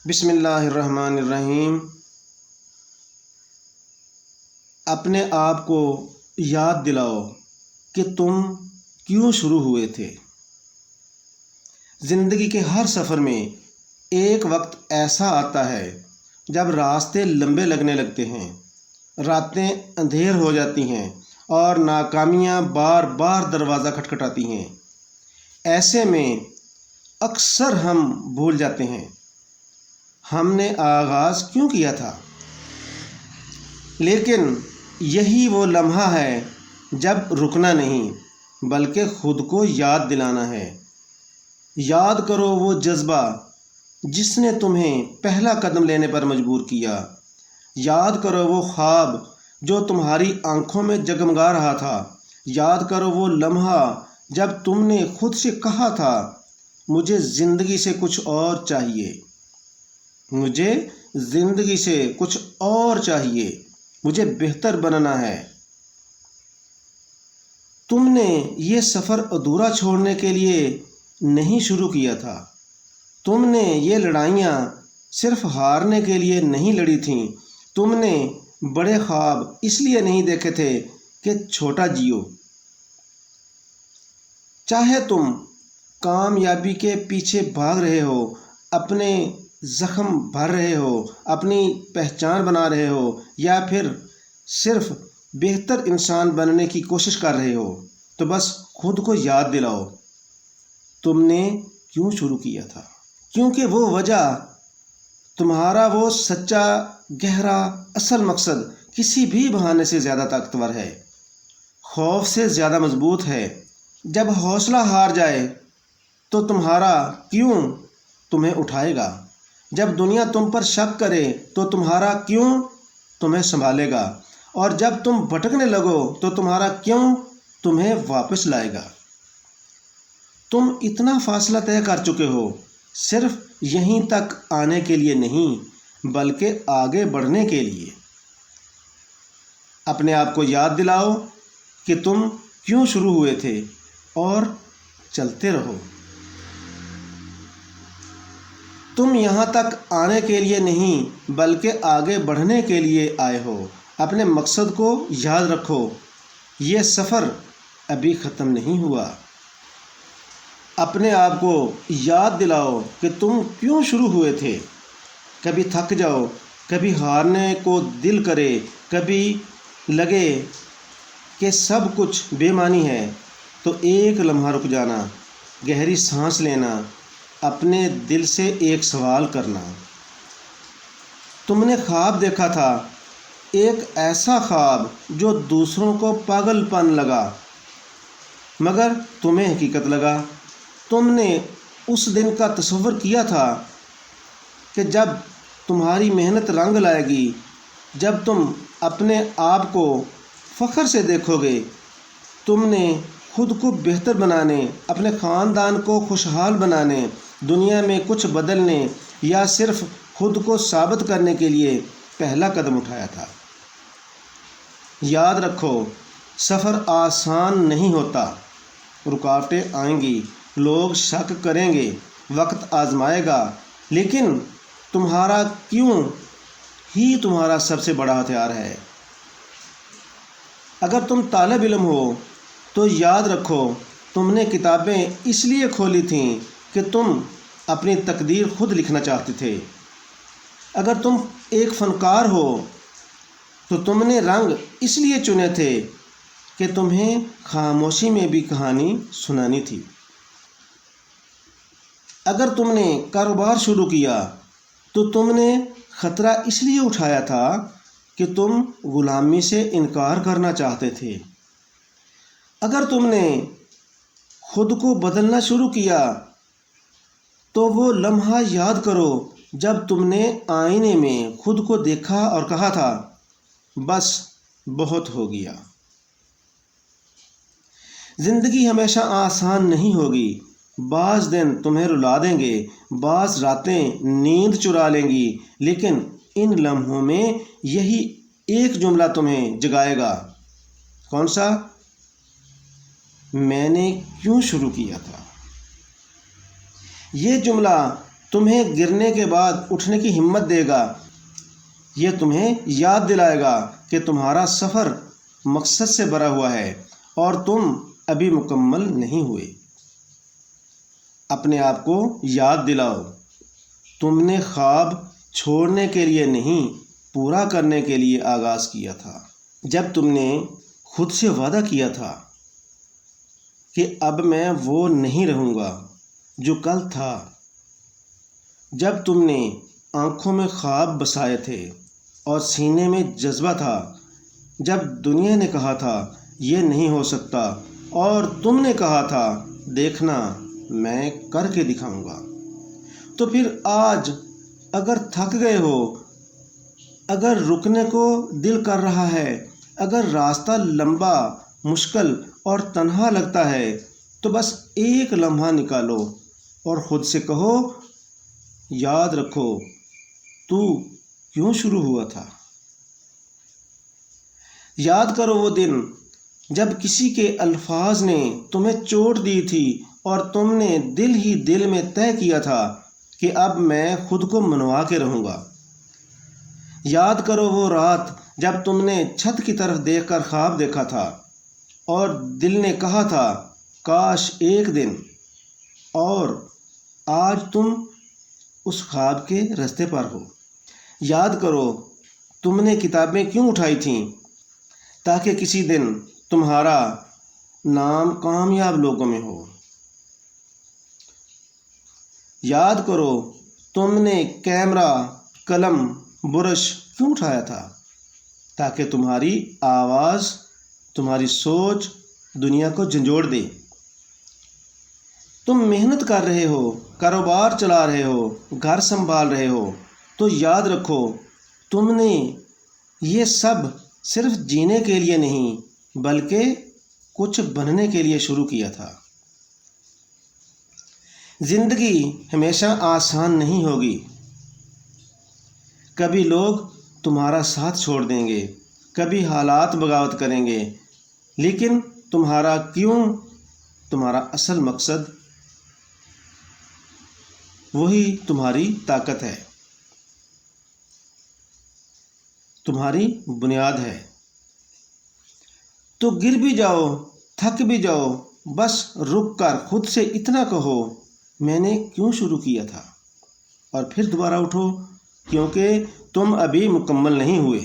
بسم اللہ الرحمن الرحیم۔ اپنے آپ کو یاد دلاؤ کہ تم کیوں شروع ہوئے تھے۔ زندگی کے ہر سفر میں ایک وقت ایسا آتا ہے جب راستے لمبے لگنے لگتے ہیں، راتیں اندھیر ہو جاتی ہیں اور ناکامیاں بار بار دروازہ کھٹکھٹاتی ہیں۔ ایسے میں اکثر ہم بھول جاتے ہیں ہم نے آغاز کیوں کیا تھا، لیکن یہی وہ لمحہ ہے جب رکنا نہیں بلکہ خود کو یاد دلانا ہے۔ یاد کرو وہ جذبہ جس نے تمہیں پہلا قدم لینے پر مجبور کیا۔ یاد کرو وہ خواب جو تمہاری آنکھوں میں جگمگا رہا تھا۔ یاد کرو وہ لمحہ جب تم نے خود سے کہا تھا، مجھے زندگی سے کچھ اور چاہیے، مجھے زندگی سے کچھ اور چاہیے، مجھے بہتر بننا ہے۔ تم نے یہ سفر ادھورا چھوڑنے کے لیے نہیں شروع کیا تھا۔ تم نے یہ لڑائیاں صرف ہارنے کے لیے نہیں لڑی تھیں۔ تم نے بڑے خواب اس لیے نہیں دیکھے تھے کہ چھوٹا جیو۔ چاہے تم کامیابی کے پیچھے بھاگ رہے ہو، اپنے زخم بھر رہے ہو، اپنی پہچان بنا رہے ہو، یا پھر صرف بہتر انسان بننے کی کوشش کر رہے ہو، تو بس خود کو یاد دلاؤ تم نے کیوں شروع کیا تھا۔ کیونکہ وہ وجہ، تمہارا وہ سچا گہرا اصل مقصد کسی بھی بہانے سے زیادہ طاقتور ہے، خوف سے زیادہ مضبوط ہے۔ جب حوصلہ ہار جائے تو تمہارا کیوں تمہیں اٹھائے گا۔ جب دنیا تم پر شک کرے تو تمہارا کیوں تمہیں سنبھالے گا، اور جب تم بھٹکنے لگو تو تمہارا کیوں تمہیں واپس لائے گا۔ تم اتنا فاصلہ طے کر چکے ہو، صرف یہیں تک آنے کے لیے نہیں بلکہ آگے بڑھنے کے لیے۔ اپنے آپ کو یاد دلاؤ کہ تم کیوں شروع ہوئے تھے اور چلتے رہو۔ تم یہاں تک آنے کے لیے نہیں بلکہ آگے بڑھنے کے لیے آئے ہو۔ اپنے مقصد کو یاد رکھو، یہ سفر ابھی ختم نہیں ہوا۔ اپنے آپ کو یاد دلاؤ کہ تم کیوں شروع ہوئے تھے۔ کبھی تھک جاؤ، کبھی ہارنے کو دل کرے، کبھی لگے کہ سب کچھ بے معنی ہے، تو ایک لمحہ رک جانا، گہری سانس لینا، اپنے دل سے ایک سوال کرنا۔ تم نے خواب دیکھا تھا، ایک ایسا خواب جو دوسروں کو پاگل پن لگا مگر تمہیں حقیقت لگا۔ تم نے اس دن کا تصور کیا تھا کہ جب تمہاری محنت رنگ لائے گی، جب تم اپنے آپ کو فخر سے دیکھو گے۔ تم نے خود کو بہتر بنانے، اپنے خاندان کو خوشحال بنانے، دنیا میں کچھ بدلنے یا صرف خود کو ثابت کرنے کے لیے پہلا قدم اٹھایا تھا۔ یاد رکھو، سفر آسان نہیں ہوتا، رکاوٹیں آئیں گی، لوگ شک کریں گے، وقت آزمائے گا، لیکن تمہارا کیوں ہی تمہارا سب سے بڑا ہتھیار ہے۔ اگر تم طالب علم ہو تو یاد رکھو، تم نے کتابیں اس لیے کھولی تھیں کہ تم اپنی تقدیر خود لکھنا چاہتے تھے۔ اگر تم ایک فنکار ہو تو تم نے رنگ اس لیے چنے تھے کہ تمہیں خاموشی میں بھی کہانی سنانی تھی۔ اگر تم نے کاروبار شروع کیا تو تم نے خطرہ اس لیے اٹھایا تھا کہ تم غلامی سے انکار کرنا چاہتے تھے۔ اگر تم نے خود کو بدلنا شروع کیا تو وہ لمحہ یاد کرو جب تم نے آئینے میں خود کو دیکھا اور کہا تھا، بس بہت ہو گیا۔ زندگی ہمیشہ آسان نہیں ہوگی، بعض دن تمہیں رلا دیں گے، بعض راتیں نیند چرا لیں گی، لیکن ان لمحوں میں یہی ایک جملہ تمہیں جگائے گا۔ کون سا؟ میں نے کیوں شروع کیا تھا۔ یہ جملہ تمہیں گرنے کے بعد اٹھنے کی ہمت دے گا۔ یہ تمہیں یاد دلائے گا کہ تمہارا سفر مقصد سے بھرا ہوا ہے اور تم ابھی مکمل نہیں ہوئے۔ اپنے آپ کو یاد دلاؤ، تم نے خواب چھوڑنے کے لیے نہیں، پورا کرنے کے لیے آغاز کیا تھا۔ جب تم نے خود سے وعدہ کیا تھا کہ اب میں وہ نہیں رہوں گا جو کل تھا، جب تم نے آنکھوں میں خواب بسائے تھے اور سینے میں جذبہ تھا، جب دنیا نے کہا تھا یہ نہیں ہو سکتا اور تم نے کہا تھا دیکھنا میں کر کے دکھاؤں گا، تو پھر آج اگر تھک گئے ہو، اگر رکنے کو دل کر رہا ہے، اگر راستہ لمبا، مشکل اور تنہا لگتا ہے، تو بس ایک لمحہ نکالو اور خود سے کہو یاد رکھو تو کیوں شروع ہوا تھا۔ یاد کرو وہ دن جب کسی کے الفاظ نے تمہیں چوٹ دی تھی اور تم نے دل ہی دل میں طے کیا تھا کہ اب میں خود کو منوا کے رہوں گا۔ یاد کرو وہ رات جب تم نے چھت کی طرف دیکھ کر خواب دیکھا تھا اور دل نے کہا تھا کاش ایک دن، اور آج تم اس خواب کے راستے پر ہو۔ یاد کرو تم نے کتابیں کیوں اٹھائی تھیں، تاکہ کسی دن تمہارا نام کامیاب لوگوں میں ہو۔ یاد کرو تم نے کیمرہ، قلم، برش کیوں اٹھایا تھا، تاکہ تمہاری آواز، تمہاری سوچ دنیا کو جھنجھوڑ دے۔ تم محنت کر رہے ہو، کاروبار چلا رہے ہو، گھر سنبھال رہے ہو، تو یاد رکھو تم نے یہ سب صرف جینے کے لیے نہیں بلکہ کچھ بننے کے لیے شروع کیا تھا۔ زندگی ہمیشہ آسان نہیں ہوگی، کبھی لوگ تمہارا ساتھ چھوڑ دیں گے، کبھی حالات بغاوت کریں گے، لیکن تمہارا کیوں، تمہارا اصل مقصد، وہی تمہاری طاقت ہے، تمہاری بنیاد ہے۔ تو گر بھی جاؤ، تھک بھی جاؤ، بس رک کر خود سے اتنا کہو میں نے کیوں شروع کیا تھا، اور پھر دوبارہ اٹھو، کیونکہ تم ابھی مکمل نہیں ہوئے۔